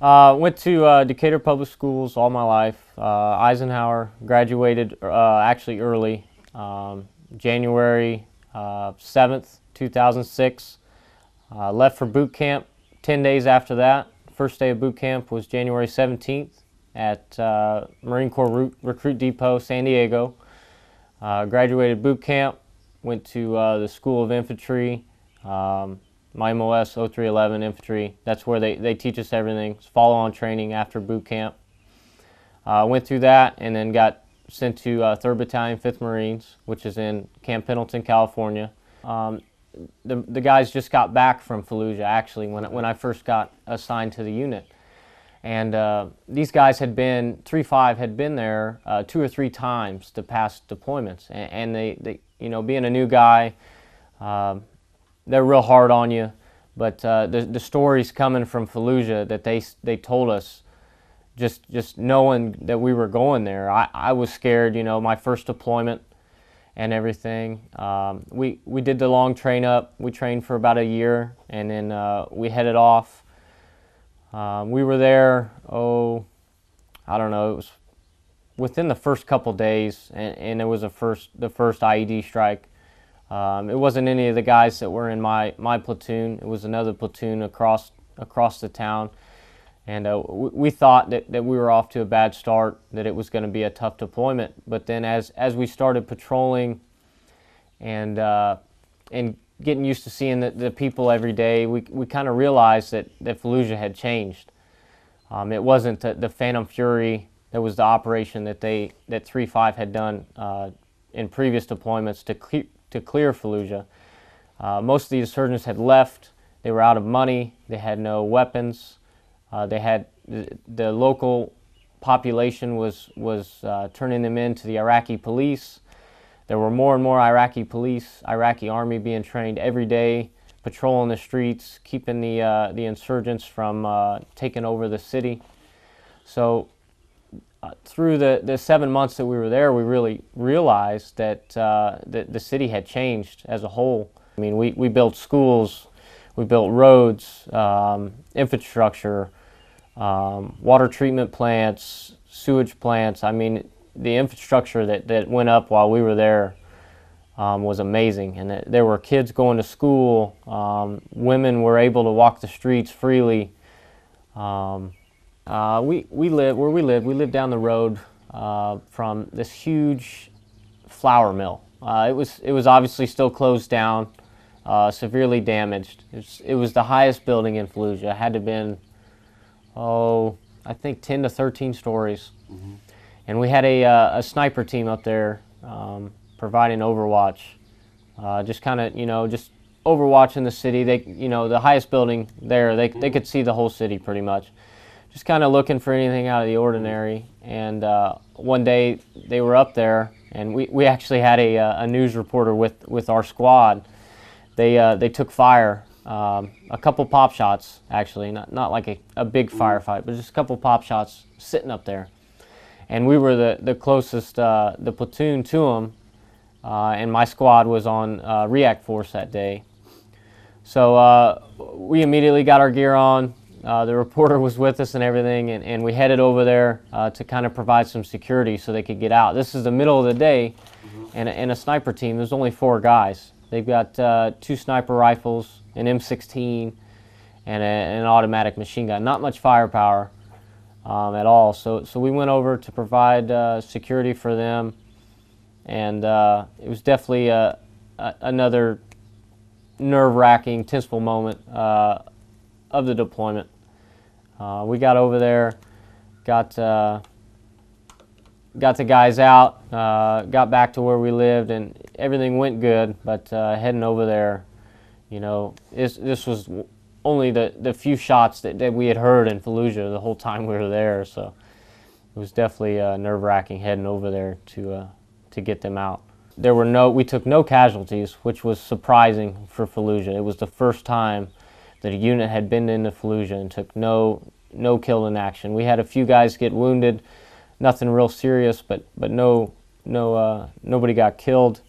Went to Decatur Public Schools all my life. Eisenhower, graduated actually early, January 7th, 2006. Left for boot camp 10 days after that. First day of boot camp was January 17th at Marine Corps Recruit Depot, San Diego. Graduated boot camp, went to the School of Infantry. My MOS 0311 Infantry. That's where they teach us everything. It's follow-on training after boot camp. Went through that and then got sent to 3rd Battalion, 5th Marines, which is in Camp Pendleton, California. The guys just got back from Fallujah, actually, when I first got assigned to the unit. And these guys had been, 3-5 had been there 2 or 3 times to past deployments. And they you know, being a new guy, they're real hard on you, but the stories coming from Fallujah that they told us, just knowing that we were going there, I was scared. You know, my first deployment and everything. We did the long train up. We trained for about a year, and then we headed off. We were there, I don't know, it was within the first couple days, and it was the first IED strike. It wasn't any of the guys that were in my platoon. It was another platoon across the town, and we thought that we were off to a bad start, that it was going to be a tough deployment. But then as we started patrolling and getting used to seeing the people every day, we kind of realized that Fallujah had changed. It wasn't the Phantom Fury that was the operation that 3-5 had done in previous deployments to clear Fallujah. Most of the insurgents had left. They were out of money. They had no weapons. They had the local population was turning them in to the Iraqi police. There were more and more Iraqi police, Iraqi army being trained every day, patrolling the streets, keeping the insurgents from taking over the city. So through the 7 months that we were there, we really realized that the city had changed as a whole. I mean, we built schools, we built roads, infrastructure, water treatment plants, sewage plants. I mean, the infrastructure that went up while we were there was amazing. And there were kids going to school. Women were able to walk the streets freely. We lived down the road from this huge flour mill. It was obviously still closed down, severely damaged. It was the highest building in Fallujah. It had to have been, I think 10 to 13 stories. Mm-hmm. And we had a sniper team up there providing overwatch, just kind of, you know, just overwatching the city. They, you know, the highest building there, they could see the whole city pretty much. Just kind of looking for anything out of the ordinary. And one day they were up there, and we actually had a news reporter with our squad. They took fire, a couple pop shots actually, not like a big firefight, but just a couple pop shots sitting up there. And we were the closest, the platoon to them, and my squad was on react force that day. So we immediately got our gear on. The reporter was with us and everything, and we headed over there to kind of provide some security so they could get out. This is the middle of the day, and a sniper team. There's only 4 guys. They've got 2 sniper rifles, an M16, and an automatic machine gun. Not much firepower at all. So we went over to provide security for them, and it was definitely another nerve-wracking, tenseful moment of the deployment. We got over there, got the guys out, got back to where we lived, and everything went good. But heading over there, you know, this was only the few shots that we had heard in Fallujah the whole time we were there. So it was definitely nerve-wracking heading over there to get them out. We took no casualties, which was surprising for Fallujah. It was the first time that a unit had been into Fallujah and took no kill in action. We had a few guys get wounded, nothing real serious, but nobody got killed.